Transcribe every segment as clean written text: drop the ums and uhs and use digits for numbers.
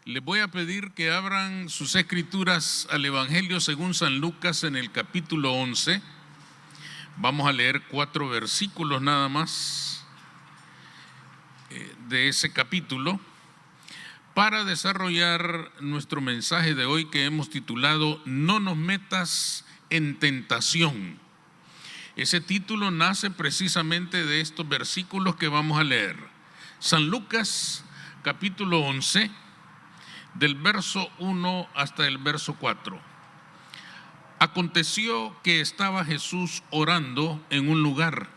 Les voy a pedir que abran sus escrituras al Evangelio según San Lucas en el capítulo 11. Vamos a leer 4 versículos nada más de ese capítulo para desarrollar nuestro mensaje de hoy que hemos titulado No nos metas en tentación. Ese título nace precisamente de estos versículos que vamos a leer. San Lucas capítulo 11, del verso 1 hasta el verso 4. Aconteció que estaba Jesús orando en un lugar,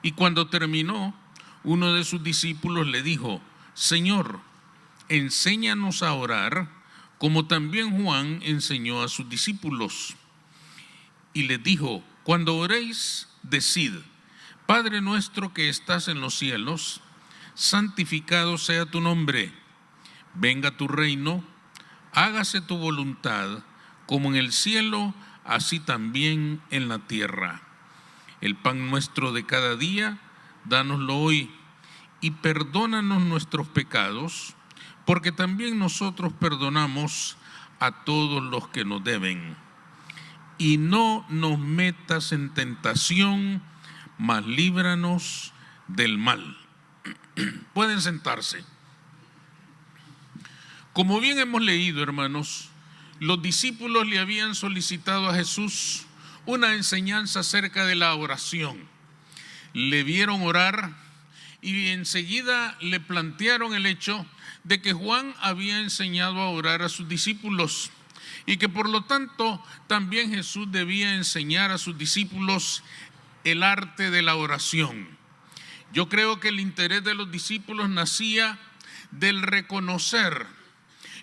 y cuando terminó, uno de sus discípulos le dijo: Señor, enséñanos a orar, como también Juan enseñó a sus discípulos. Y les dijo: cuando oréis, decid: Padre nuestro que estás en los cielos, santificado sea tu nombre. Venga tu reino, hágase tu voluntad, como en el cielo, así también en la tierra. El pan nuestro de cada día, dánoslo hoy, y perdónanos nuestros pecados, porque también nosotros perdonamos a todos los que nos deben. Y no nos metas en tentación, mas líbranos del mal. Pueden sentarse. Como bien hemos leído, hermanos, los discípulos le habían solicitado a Jesús una enseñanza acerca de la oración. Le vieron orar y enseguida le plantearon el hecho de que Juan había enseñado a orar a sus discípulos y que por lo tanto también Jesús debía enseñar a sus discípulos el arte de la oración. Yo creo que el interés de los discípulos nacía del reconocer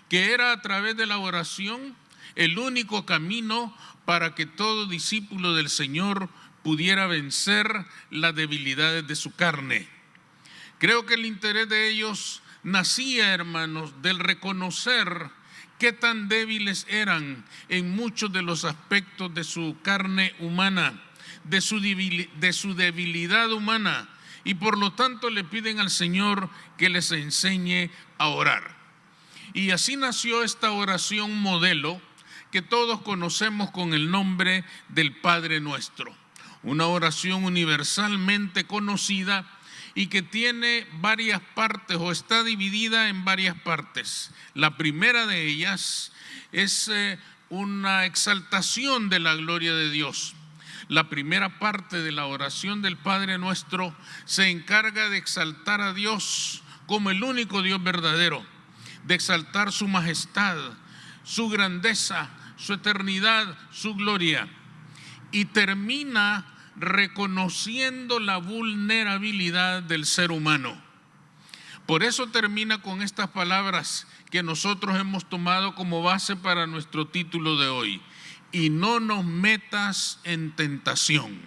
que era a través de la oración el único camino para que todo discípulo del Señor pudiera vencer las debilidades de su carne. Creo que el interés de ellos nacía, hermanos, del reconocer qué tan débiles eran en muchos de los aspectos de su carne humana, de su debilidad humana, y por lo tanto le piden al Señor que les enseñe a orar. Y así nació esta oración modelo que todos conocemos con el nombre del Padre Nuestro. Una oración universalmente conocida y que tiene varias partes o está dividida en varias partes. La primera de ellas es una exaltación de la gloria de Dios. La primera parte de la oración del Padre Nuestro se encarga de exaltar a Dios como el único Dios verdadero, de exaltar su majestad, su grandeza, su eternidad, su gloria, y termina reconociendo la vulnerabilidad del ser humano. Por eso termina con estas palabras que nosotros hemos tomado como base para nuestro título de hoy: y no nos metas en tentación.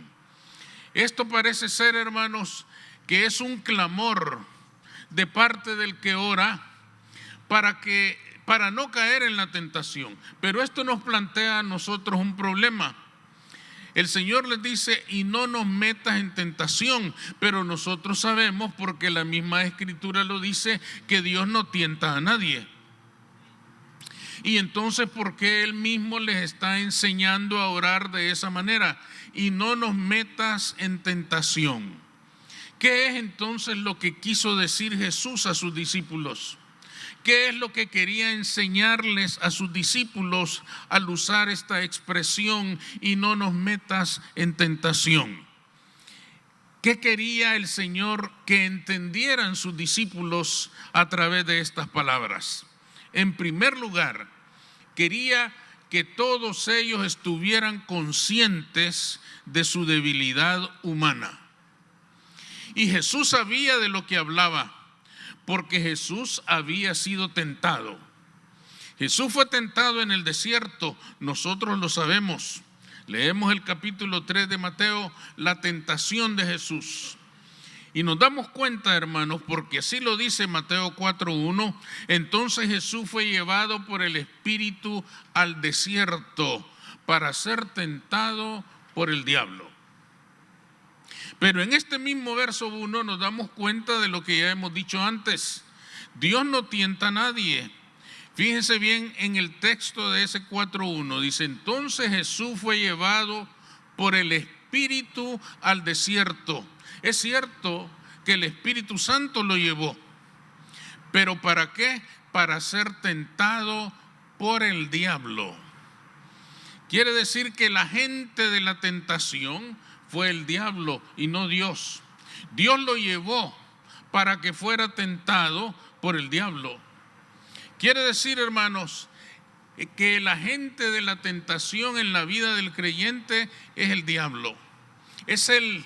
Esto parece ser, hermanos, que es un clamor de parte del que ora para no caer en la tentación. Pero esto nos plantea a nosotros un problema. El Señor les dice: y no nos metas en tentación, pero nosotros sabemos, porque la misma Escritura lo dice, que Dios no tienta a nadie. Y entonces, ¿por qué Él mismo les está enseñando a orar de esa manera? Y no nos metas en tentación. ¿Qué es entonces lo que quiso decir Jesús a sus discípulos? ¿Qué es lo que quería enseñarles a sus discípulos al usar esta expresión: y no nos metas en tentación? ¿Qué quería el Señor que entendieran sus discípulos a través de estas palabras? En primer lugar, quería que todos ellos estuvieran conscientes de su debilidad humana. Y Jesús sabía de lo que hablaba, porque Jesús había sido tentado. Jesús fue tentado en el desierto, nosotros lo sabemos. Leemos el capítulo 3 de Mateo, la tentación de Jesús. Y nos damos cuenta, hermanos, porque así lo dice Mateo 4:1, entonces Jesús fue llevado por el Espíritu al desierto para ser tentado por el diablo. Pero en este mismo verso 1 nos damos cuenta de lo que ya hemos dicho antes. Dios no tienta a nadie. Fíjense bien en el texto de ese 4:1, dice: entonces Jesús fue llevado por el Espíritu al desierto. Es cierto que el Espíritu Santo lo llevó, pero ¿para qué? Para ser tentado por el diablo. Quiere decir que el agente de la tentación fue el diablo y no Dios. Dios lo llevó para que fuera tentado por el diablo. Quiere decir, hermanos, que el agente de la tentación en la vida del creyente es el diablo. Es él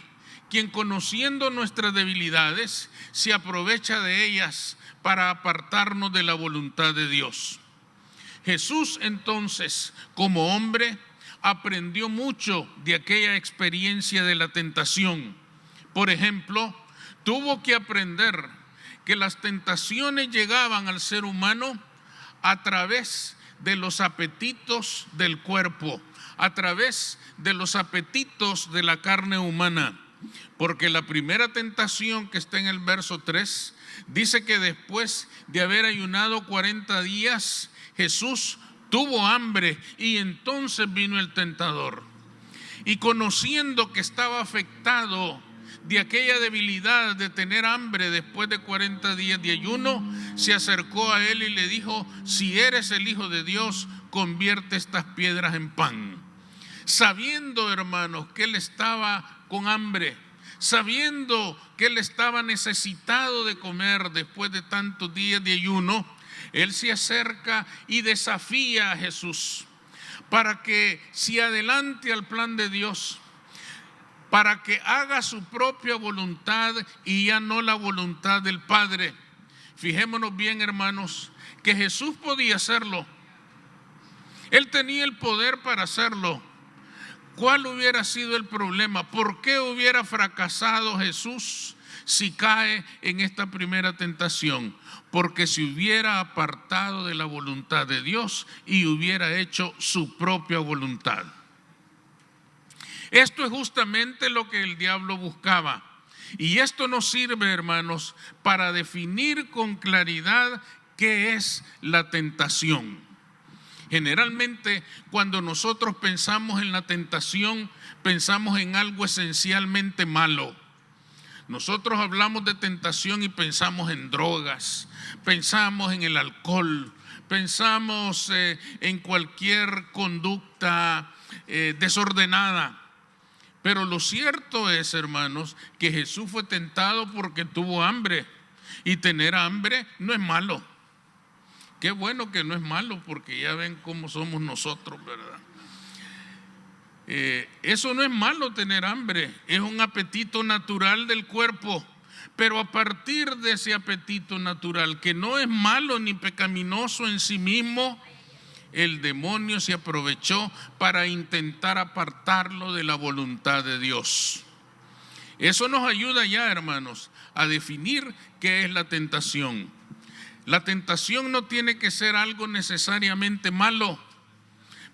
quien, conociendo nuestras debilidades, se aprovecha de ellas para apartarnos de la voluntad de Dios. Jesús, entonces, como hombre, aprendió mucho de aquella experiencia de la tentación. Por ejemplo, tuvo que aprender que las tentaciones llegaban al ser humano a través de los apetitos del cuerpo, a través de los apetitos de la carne humana. Porque la primera tentación, que está en el verso 3, dice que después de haber ayunado 40 días, Jesús tuvo hambre y entonces vino el tentador. Y conociendo que estaba afectado de aquella debilidad de tener hambre después de 40 días de ayuno, se acercó a él y le dijo: si eres el Hijo de Dios, convierte estas piedras en pan. Sabiendo, hermanos, que él estaba con hambre, sabiendo que él estaba necesitado de comer después de tantos días de ayuno, él se acerca y desafía a Jesús para que se adelante al plan de Dios, para que haga su propia voluntad y ya no la voluntad del Padre. Fijémonos bien, hermanos, que Jesús podía hacerlo. Él tenía el poder para hacerlo. ¿Cuál hubiera sido el problema? ¿Por qué hubiera fracasado Jesús si cae en esta primera tentación? Porque se hubiera apartado de la voluntad de Dios y hubiera hecho su propia voluntad. Esto es justamente lo que el diablo buscaba. Y esto nos sirve, hermanos, para definir con claridad qué es la tentación. Generalmente, cuando nosotros pensamos en la tentación, pensamos en algo esencialmente malo. Nosotros hablamos de tentación y pensamos en drogas, pensamos en el alcohol, pensamos en cualquier conducta desordenada. Pero lo cierto es, hermanos, que Jesús fue tentado porque tuvo hambre. Y tener hambre no es malo. Qué bueno que no es malo, porque ya ven cómo somos nosotros, ¿verdad? Eso no es malo, tener hambre. Es un apetito natural del cuerpo. Pero a partir de ese apetito natural, que no es malo ni pecaminoso en sí mismo, el demonio se aprovechó para intentar apartarlo de la voluntad de Dios. Eso nos ayuda ya, hermanos, a definir qué es la tentación. La tentación no tiene que ser algo necesariamente malo.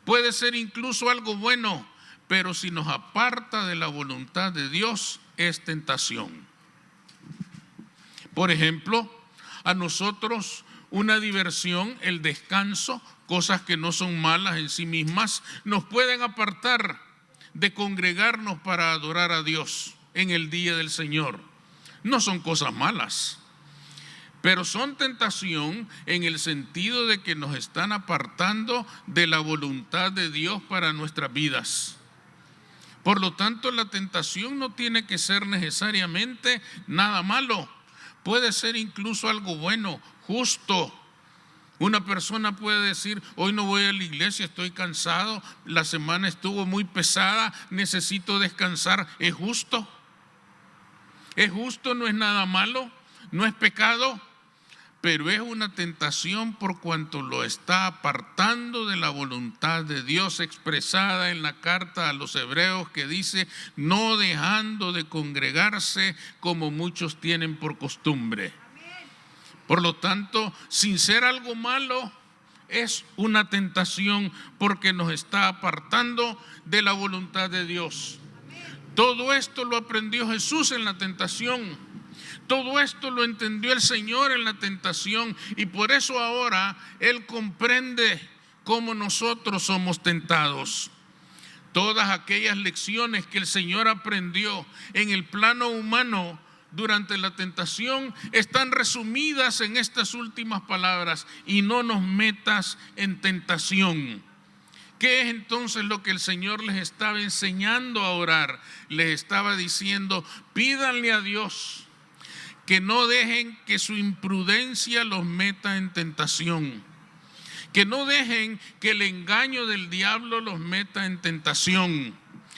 Puede ser incluso algo bueno, pero si nos aparta de la voluntad de Dios, es tentación. Por ejemplo, a nosotros una diversión, el descanso, cosas que no son malas en sí mismas, nos pueden apartar de congregarnos para adorar a Dios en el día del Señor. No son cosas malas, pero son tentación en el sentido de que nos están apartando de la voluntad de Dios para nuestras vidas. Por lo tanto, la tentación no tiene que ser necesariamente nada malo. Puede ser incluso algo bueno, justo. Una persona puede decir: hoy no voy a la iglesia, estoy cansado, la semana estuvo muy pesada, necesito descansar. ¿Es justo? ¿Es justo? No es nada malo, no es pecado, pero es una tentación por cuanto lo está apartando de la voluntad de Dios expresada en la carta a los hebreos, que dice: no dejando de congregarse como muchos tienen por costumbre. Por lo tanto, sin ser algo malo, es una tentación porque nos está apartando de la voluntad de Dios. Todo esto lo aprendió Jesús en la tentación. Todo esto lo entendió el Señor en la tentación y por eso ahora Él comprende cómo nosotros somos tentados. Todas aquellas lecciones que el Señor aprendió en el plano humano durante la tentación están resumidas en estas últimas palabras: y no nos metas en tentación. ¿Qué es entonces lo que el Señor les estaba enseñando a orar? Les estaba diciendo: pídanle a Dios que no dejen que su imprudencia los meta en tentación, que no dejen que el engaño del diablo los meta en tentación.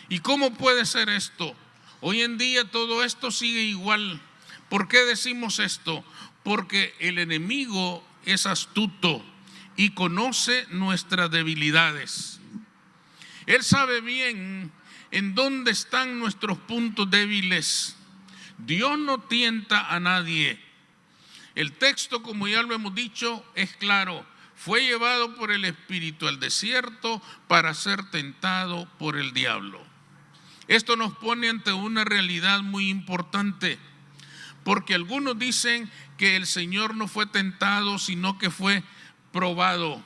¿Y cómo puede ser esto? Hoy en día todo esto sigue igual. ¿Por qué decimos esto? Porque el enemigo es astuto y conoce nuestras debilidades. Él sabe bien en dónde están nuestros puntos débiles. Dios no tienta a nadie. El texto, como ya lo hemos dicho, es claro: fue llevado por el Espíritu al desierto para ser tentado por el diablo. Esto nos pone ante una realidad muy importante, porque algunos dicen que el Señor no fue tentado, sino que fue probado.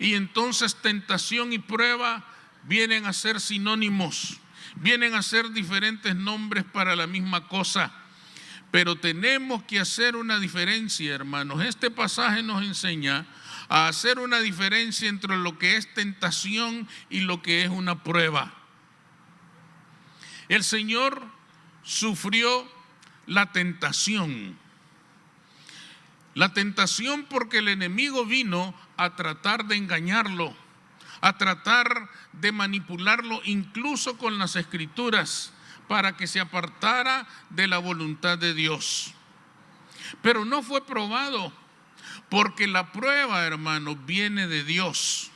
Y entonces tentación y prueba vienen a ser sinónimos, vienen a ser diferentes nombres para la misma cosa. Pero tenemos que hacer una diferencia, hermanos. Este pasaje nos enseña a hacer una diferencia entre lo que es tentación y lo que es una prueba. El Señor sufrió la tentación. La tentación porque el enemigo vino a tratar de engañarlo, a tratar de manipularlo incluso con las Escrituras, para que se apartara de la voluntad de Dios. Pero no fue probado, porque la prueba, hermanos, viene de Dios.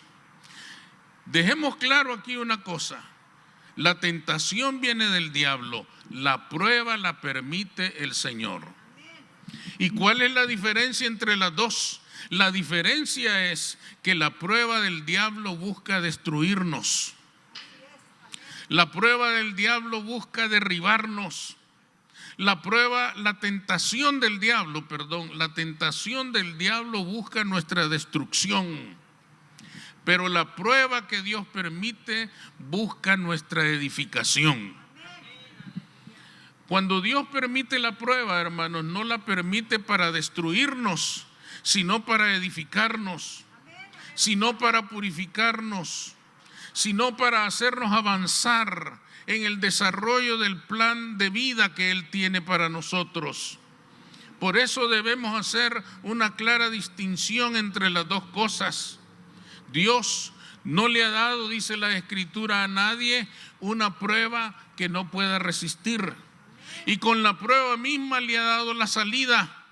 Dejemos claro aquí una cosa: la tentación viene del diablo, la prueba la permite el Señor. ¿Y cuál es la diferencia entre las dos? La diferencia es que la prueba del diablo busca destruirnos. La prueba del diablo busca derribarnos. La tentación del diablo busca nuestra destrucción. Pero la prueba que Dios permite busca nuestra edificación. Cuando Dios permite la prueba, hermanos, no la permite para destruirnos, sino para edificarnos, sino para purificarnos, sino para hacernos avanzar en el desarrollo del plan de vida que Él tiene para nosotros. Por eso debemos hacer una clara distinción entre las dos cosas. Dios no le ha dado, dice la Escritura, a nadie una prueba que no pueda resistir. Y con la prueba misma le ha dado la salida,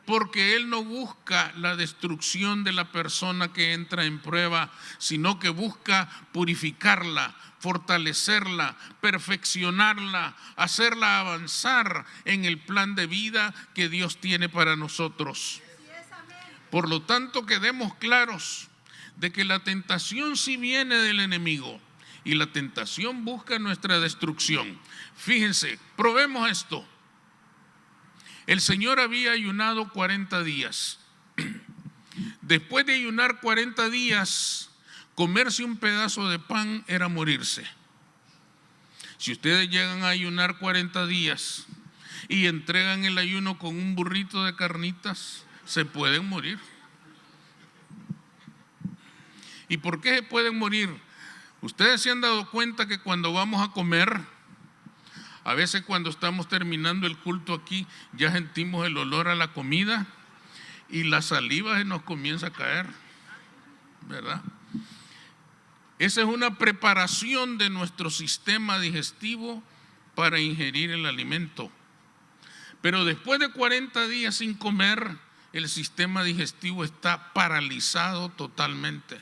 porque Él no busca la destrucción de la persona que entra en prueba, sino que busca purificarla, fortalecerla, perfeccionarla, hacerla avanzar en el plan de vida que Dios tiene para nosotros. Por lo tanto, quedemos claros de que la tentación sí viene del enemigo y la tentación busca nuestra destrucción. Fíjense, probemos esto. El Señor había ayunado 40 días. Después de ayunar 40 días, comerse un pedazo de pan era morirse. Si ustedes llegan a ayunar 40 días y entregan el ayuno con un burrito de carnitas, se pueden morir. ¿Y por qué se pueden morir? Ustedes se han dado cuenta que cuando vamos a comer, a veces cuando estamos terminando el culto aquí, ya sentimos el olor a la comida y la saliva se nos comienza a caer, ¿verdad? Esa es una preparación de nuestro sistema digestivo para ingerir el alimento. Pero después de 40 días sin comer, el sistema digestivo está paralizado totalmente.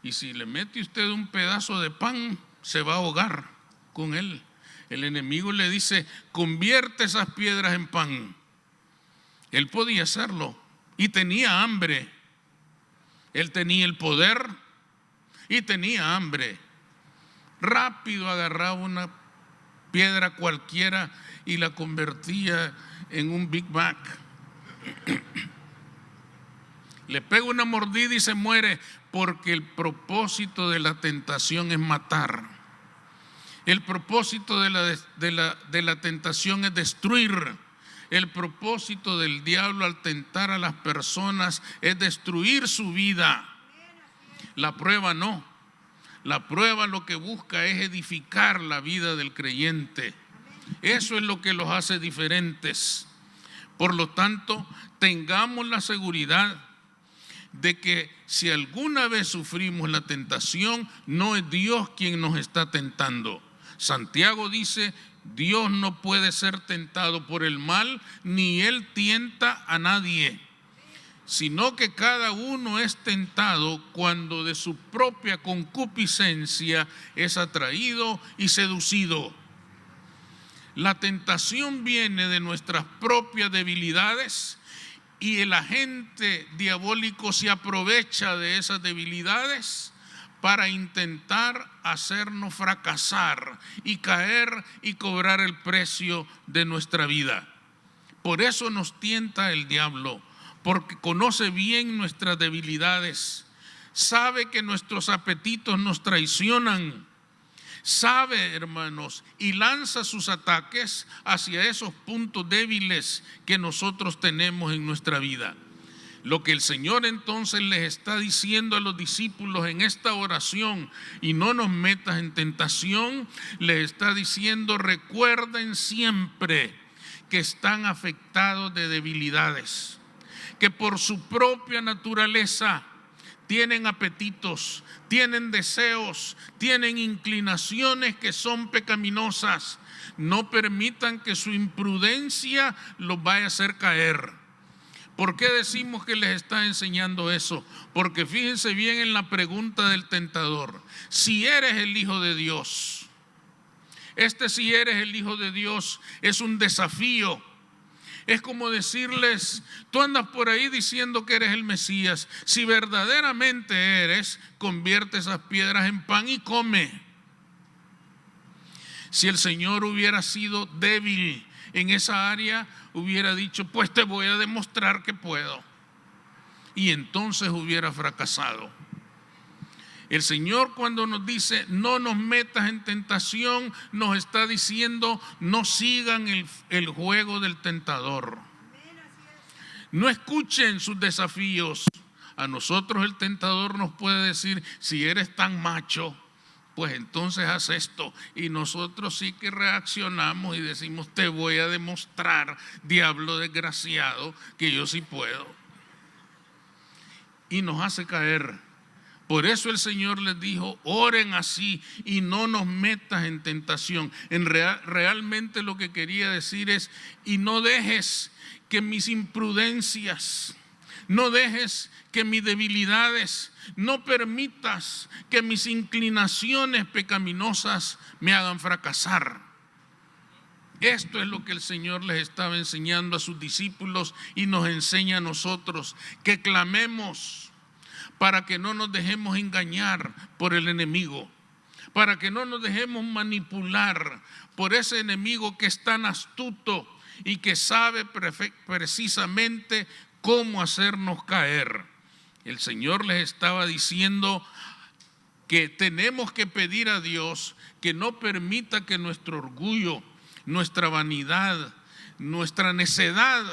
Y si le mete usted un pedazo de pan, se va a ahogar con él. El enemigo le dice: convierte esas piedras en pan. Él podía hacerlo y tenía hambre. Él tenía el poder y tenía hambre. Rápido agarraba una piedra cualquiera y la convertía en un Big Mac. Le pega una mordida y se muere, porque el propósito de la tentación es matar. El propósito de la tentación es destruir. El propósito del diablo al tentar a las personas es destruir su vida. La prueba no. La prueba lo que busca es edificar la vida del creyente. Eso es lo que los hace diferentes. Por lo tanto, tengamos la seguridad de que si alguna vez sufrimos la tentación, no es Dios quien nos está tentando. Santiago dice: Dios no puede ser tentado por el mal, ni Él tienta a nadie, sino que cada uno es tentado cuando de su propia concupiscencia es atraído y seducido. La tentación viene de nuestras propias debilidades, y el agente diabólico se aprovecha de esas debilidades para intentar hacernos fracasar y caer y cobrar el precio de nuestra vida. Por eso nos tienta el diablo, porque conoce bien nuestras debilidades, sabe que nuestros apetitos nos traicionan, sabe, hermanos, y lanza sus ataques hacia esos puntos débiles que nosotros tenemos en nuestra vida. Lo que el Señor entonces les está diciendo a los discípulos en esta oración: y no nos metas en tentación, les está diciendo: recuerden siempre que están afectados de debilidades, que por su propia naturaleza tienen apetitos, tienen deseos, tienen inclinaciones que son pecaminosas. No permitan que su imprudencia los vaya a hacer caer. ¿Por qué decimos que les está enseñando eso? Porque fíjense bien en la pregunta del tentador: si eres el Hijo de Dios. Si eres el Hijo de Dios es un desafío. Es como decirles: tú andas por ahí diciendo que eres el Mesías. Si verdaderamente eres, convierte esas piedras en pan y come. Si el Señor hubiera sido débil en esa área, hubiera dicho: pues te voy a demostrar que puedo. Y entonces hubiera fracasado. El Señor, cuando nos dice no nos metas en tentación, nos está diciendo: no sigan el juego del tentador. No escuchen sus desafíos. A nosotros el tentador nos puede decir: si eres tan macho, pues entonces haz esto. Y nosotros sí que reaccionamos y decimos: te voy a demostrar, diablo desgraciado, que yo sí puedo. Y nos hace caer. Por eso el Señor les dijo: oren así y no nos metas en tentación. Realmente lo que quería decir es: y no dejes que mis imprudencias, no dejes que mis debilidades, no permitas que mis inclinaciones pecaminosas me hagan fracasar. Esto es lo que el Señor les estaba enseñando a sus discípulos y nos enseña a nosotros, que clamemos para que no nos dejemos engañar por el enemigo, para que no nos dejemos manipular por ese enemigo que es tan astuto y que sabe precisamente cómo hacernos caer. El Señor les estaba diciendo que tenemos que pedir a Dios que no permita que nuestro orgullo, nuestra vanidad, nuestra necedad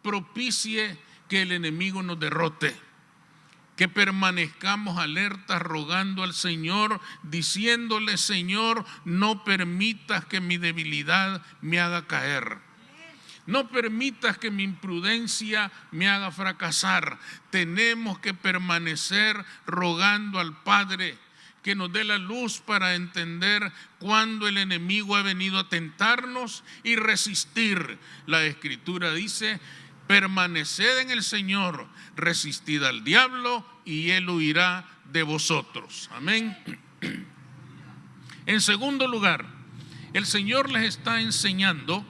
propicie que el enemigo nos derrote. Que permanezcamos alertas rogando al Señor, diciéndole: Señor, no permitas que mi debilidad me haga caer. No permitas que mi imprudencia me haga fracasar. Tenemos que permanecer rogando al Padre que nos dé la luz para entender cuándo el enemigo ha venido a tentarnos y resistir. La Escritura dice: permaneced en el Señor, resistid al diablo y él huirá de vosotros. Amén. En segundo lugar, el Señor les está enseñando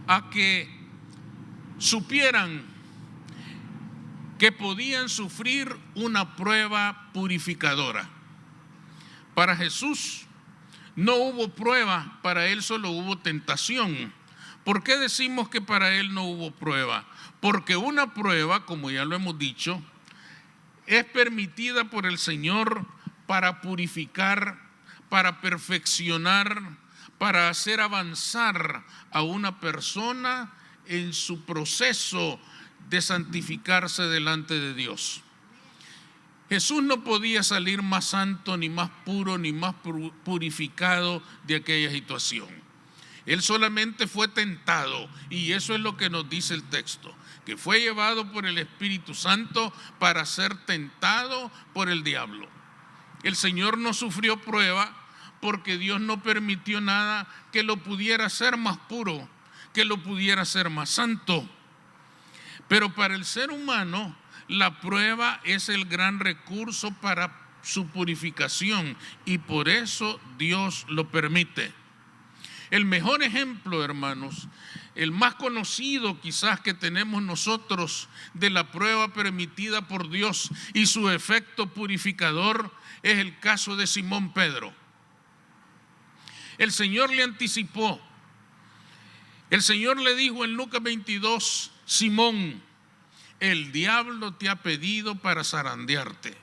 a que supieran que podían sufrir una prueba purificadora. Para Jesús no hubo prueba, para él solo hubo tentación. ¿Por qué decimos que para él no hubo prueba? Porque una prueba, como ya lo hemos dicho, es permitida por el Señor para purificar, para perfeccionar, para hacer avanzar a una persona en su proceso de santificarse delante de Dios. Jesús no podía salir más santo, ni más puro, ni más purificado de aquella situación. Él solamente fue tentado, y eso es lo que nos dice el texto, que fue llevado por el Espíritu Santo para ser tentado por el diablo. El Señor no sufrió prueba porque Dios no permitió nada que lo pudiera hacer más puro, que lo pudiera hacer más santo. Pero para el ser humano, la prueba es el gran recurso para su purificación, y por eso Dios lo permite. El mejor ejemplo, hermanos, el más conocido quizás que tenemos nosotros de la prueba permitida por Dios y su efecto purificador, es el caso de Simón Pedro. El Señor le anticipó. El Señor le dijo en Lucas 22, Simón, el diablo te ha pedido para zarandearte.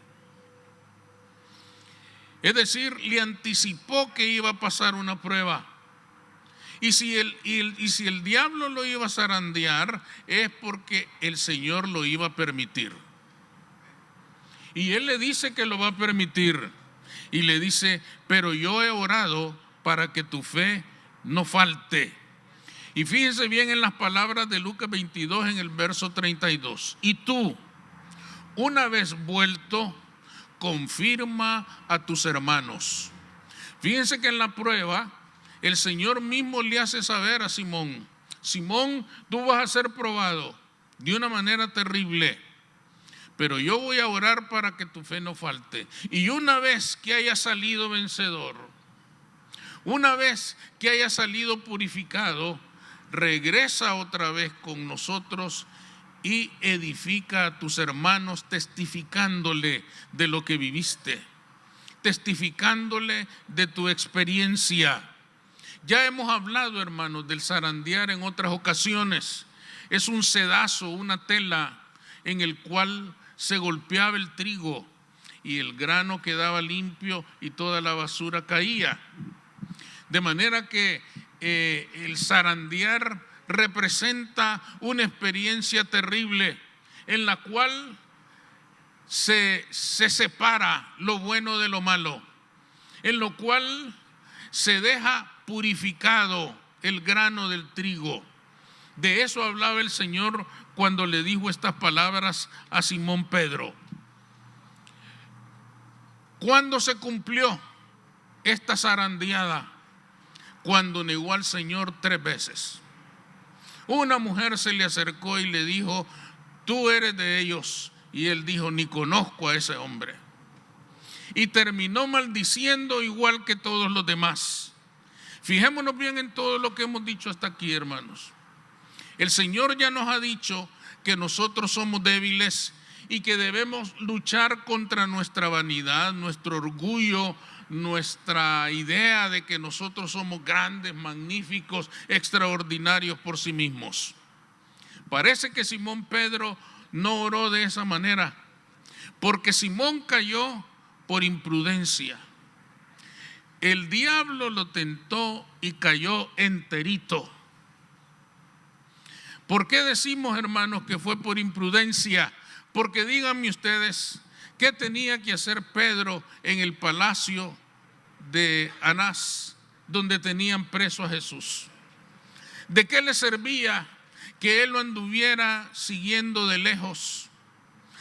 Es decir, le anticipó que iba a pasar una prueba. Y si el diablo lo iba a zarandear, es porque el Señor lo iba a permitir. Y Él le dice que lo va a permitir. Y le dice, pero yo he orado para que tu fe no falte. Y fíjense bien en las palabras de Lucas 22 en el verso 32. Y tú, una vez vuelto, confirma a tus hermanos. Fíjense que en la prueba, el Señor mismo le hace saber a Simón, Simón, tú vas a ser probado de una manera terrible, pero yo voy a orar para que tu fe no falte. Y una vez que haya salido vencedor, una vez que haya salido purificado, regresa otra vez con nosotros y edifica a tus hermanos testificándole de lo que viviste, testificándole de tu experiencia. Ya hemos hablado, hermanos, del zarandear en otras ocasiones. Es un sedazo, una tela en el cual se golpeaba el trigo y el grano quedaba limpio y toda la basura caía. De manera que el zarandear representa una experiencia terrible en la cual se separa lo bueno de lo malo, en lo cual se deja purificado el grano del trigo. De eso hablaba el Señor cuando le dijo estas palabras a Simón Pedro. ¿Cuándo se cumplió esta zarandeada? Cuando negó al Señor 3 veces. Una mujer se le acercó y le dijo, tú eres de ellos. Y él dijo, ni conozco a ese hombre. Y terminó maldiciendo igual que todos los demás. Fijémonos bien en todo lo que hemos dicho hasta aquí, hermanos. El Señor ya nos ha dicho que nosotros somos débiles y que debemos luchar contra nuestra vanidad, nuestro orgullo, nuestra idea de que nosotros somos grandes, magníficos, extraordinarios por sí mismos. Parece que Simón Pedro no oró de esa manera, porque Simón cayó por imprudencia. El diablo lo tentó y cayó enterito. ¿Por qué decimos, hermanos, que fue por imprudencia? Porque díganme ustedes, ¿qué tenía que hacer Pedro en el palacio de Anás, donde tenían preso a Jesús? ¿De qué le servía que él lo anduviera siguiendo de lejos,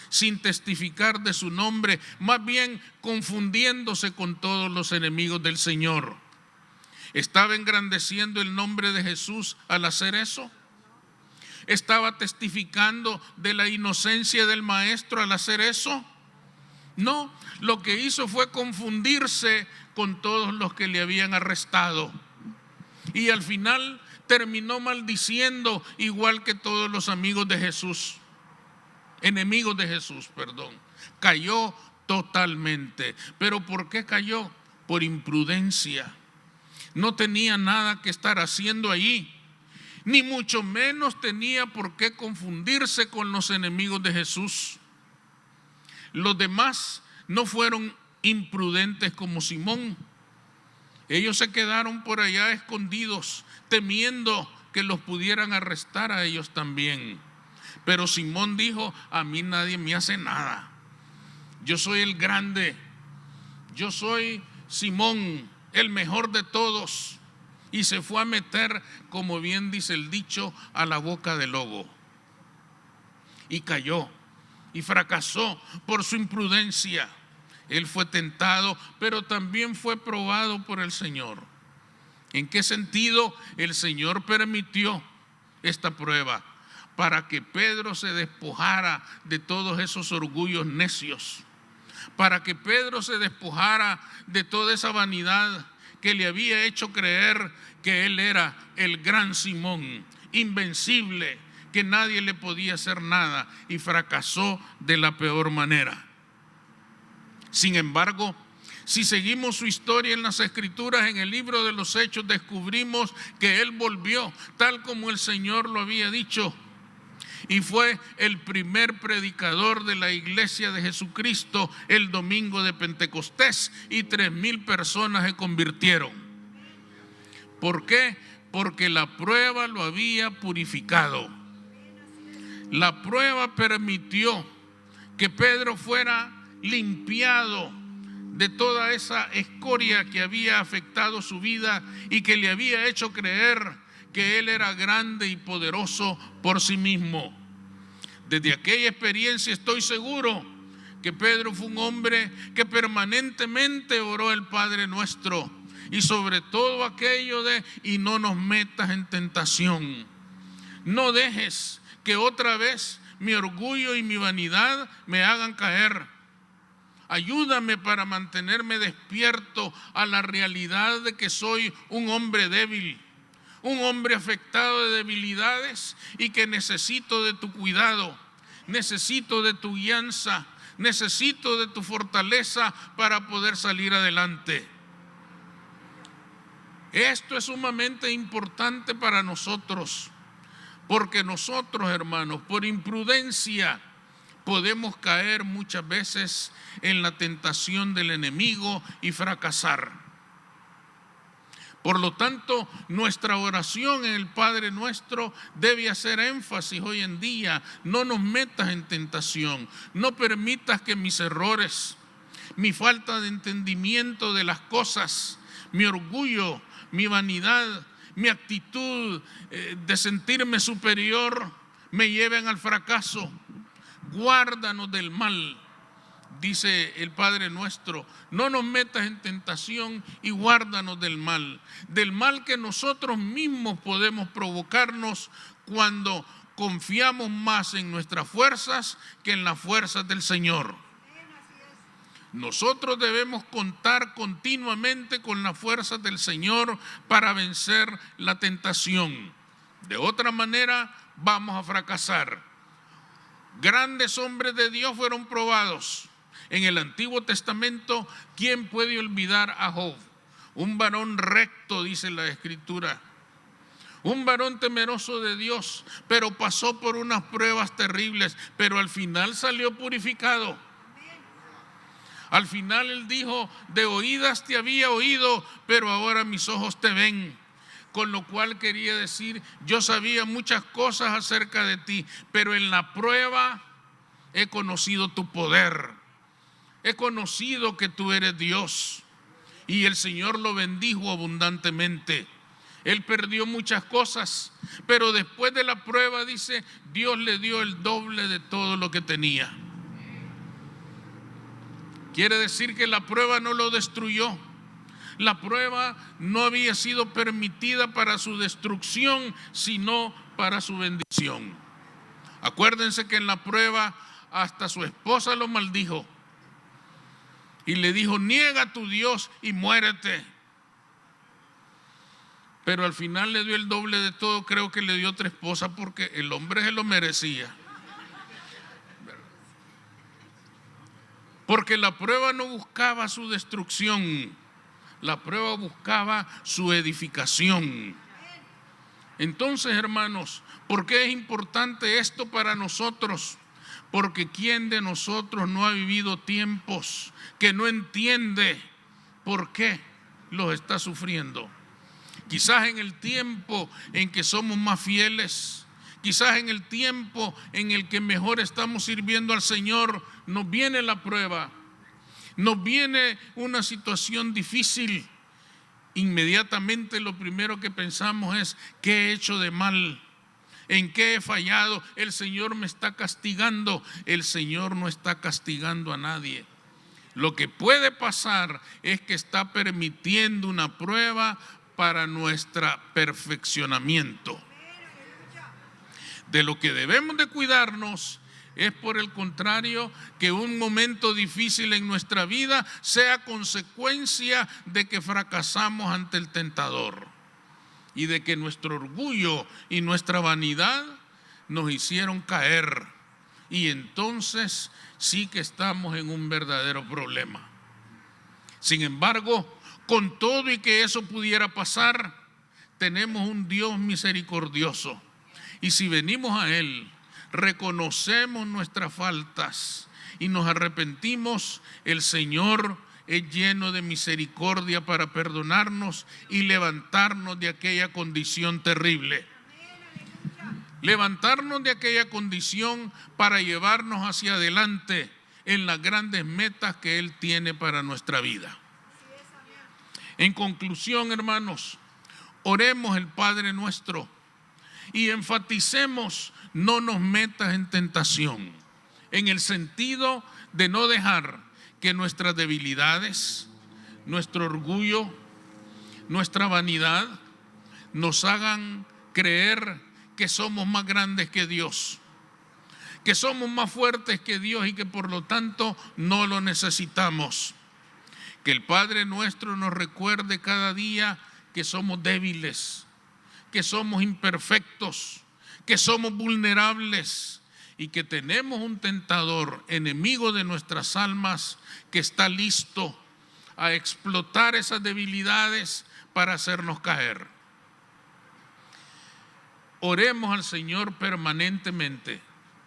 sin testificar de su nombre, más bien confundiéndose con todos los enemigos del Señor? ¿Estaba engrandeciendo el nombre de Jesús al hacer eso? ¿Estaba testificando de la inocencia del maestro al hacer eso? No, lo que hizo fue confundirse con todos los que le habían arrestado. Y al final terminó maldiciendo igual que todos los amigos de Jesús. Enemigos de Jesús, perdón. Cayó totalmente. ¿Pero por qué cayó? Por imprudencia. no tenía nada que estar haciendo allí, ni mucho menos tenía por qué confundirse con los enemigos de Jesús. Los demás no fueron imprudentes como Simón. Ellos se quedaron por allá escondidos, temiendo que los pudieran arrestar a ellos también. Pero Simón dijo: a mí nadie me hace nada. Yo soy el grande. Yo soy Simón, el mejor de todos. Y se fue a meter, como bien dice el dicho, a la boca del lobo. Y cayó y fracasó por su imprudencia. Él fue tentado, pero también fue probado por el Señor. ¿En qué sentido? El Señor permitió esta prueba para que Pedro se despojara de todos esos orgullos necios, para que Pedro se despojara de toda esa vanidad que le había hecho creer que él era el gran Simón, invencible, que nadie le podía hacer nada, y fracasó de la peor manera. Sin embargo, si seguimos su historia en las Escrituras, en el libro de los Hechos, descubrimos que él volvió tal como el Señor lo había dicho, y fue el primer predicador de la iglesia de Jesucristo el domingo de Pentecostés, y 3,000 personas se convirtieron. ¿Por qué? Porque la prueba lo había purificado. La prueba permitió que Pedro fuera limpiado de toda esa escoria que había afectado su vida y que le había hecho creer que él era grande y poderoso por sí mismo. Desde aquella experiencia estoy seguro que Pedro fue un hombre que permanentemente oró el Padre Nuestro, y sobre todo aquello de: y no nos metas en tentación. No dejes que otra vez mi orgullo y mi vanidad me hagan caer. Ayúdame para mantenerme despierto a la realidad de que soy un hombre débil, un hombre afectado de debilidades, y que necesito de tu cuidado, necesito de tu guianza, necesito de tu fortaleza para poder salir adelante. Esto es sumamente importante para nosotros, porque nosotros, hermanos, por imprudencia podemos caer muchas veces en la tentación del enemigo y fracasar. Por lo tanto, nuestra oración en el Padre Nuestro debe hacer énfasis hoy en día: no nos metas en tentación, no permitas que mis errores, mi falta de entendimiento de las cosas, mi orgullo, mi vanidad, mi actitud de sentirme superior me lleven al fracaso. Guárdanos del mal, dice el Padre Nuestro. No nos metas en tentación y guárdanos del mal que nosotros mismos podemos provocarnos cuando confiamos más en nuestras fuerzas que en las fuerzas del Señor. Nosotros debemos contar continuamente con las fuerzas del Señor para vencer la tentación. De otra manera, vamos a fracasar. Grandes hombres de Dios fueron probados. En el Antiguo Testamento, ¿quién puede olvidar a Job? Un varón recto, dice la Escritura. Un varón temeroso de Dios, pero pasó por unas pruebas terribles, pero al final salió purificado. Al final él dijo: de oídas te había oído, pero ahora mis ojos te ven. Con lo cual quería decir: yo sabía muchas cosas acerca de ti, pero en la prueba he conocido tu poder. He conocido que tú eres Dios. Y el Señor lo bendijo abundantemente. Él perdió muchas cosas, pero después de la prueba, dice, Dios le dio el doble de todo lo que tenía. Quiere decir que la prueba no lo destruyó. La prueba no había sido permitida para su destrucción, sino para su bendición. Acuérdense que en la prueba hasta su esposa lo maldijo y le dijo: niega a tu Dios y muérete. Pero al final le dio el doble de todo. Creo que le dio 3 esposas porque el hombre se lo merecía. Porque la prueba no buscaba su destrucción, La prueba buscaba su edificación. Entonces, hermanos, ¿por qué es importante esto para nosotros? Porque ¿quién de nosotros no ha vivido tiempos que no entiende por qué los está sufriendo? Quizás en el tiempo en que somos más fieles, quizás en el tiempo en el que mejor estamos sirviendo al Señor, nos viene la prueba, nos viene una situación difícil. Inmediatamente lo primero que pensamos es: ¿qué he hecho de mal? ¿En qué he fallado? El Señor me está castigando. El Señor no está castigando a nadie. Lo que puede pasar es que está permitiendo una prueba para nuestro perfeccionamiento. De lo que debemos de cuidarnos es, por el contrario, que un momento difícil en nuestra vida sea consecuencia de que fracasamos ante el tentador y de que nuestro orgullo y nuestra vanidad nos hicieron caer, y entonces sí que estamos en un verdadero problema. Sin embargo, con todo y que eso pudiera pasar, tenemos un Dios misericordioso, y si venimos a Él, reconocemos nuestras faltas y nos arrepentimos, el Señor es lleno de misericordia para perdonarnos y levantarnos de aquella condición terrible. Levantarnos de aquella condición para llevarnos hacia adelante en las grandes metas que Él tiene para nuestra vida. En conclusión, hermanos, oremos el Padre Nuestro y enfaticemos: no nos metas en tentación, en el sentido de no dejar que nuestras debilidades, nuestro orgullo, nuestra vanidad nos hagan creer que somos más grandes que Dios, que somos más fuertes que Dios y que por lo tanto no lo necesitamos. Que el Padre Nuestro nos recuerde cada día que somos débiles, que somos imperfectos, que somos vulnerables y que tenemos un tentador, enemigo de nuestras almas, que está listo a explotar esas debilidades para hacernos caer. Oremos al Señor permanentemente,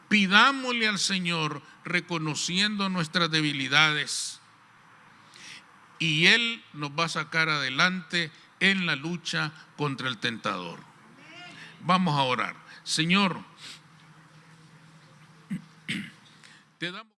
pidámosle al Señor reconociendo nuestras debilidades, y Él nos va a sacar adelante en la lucha contra el tentador. Vamos a orar. Señor, te damos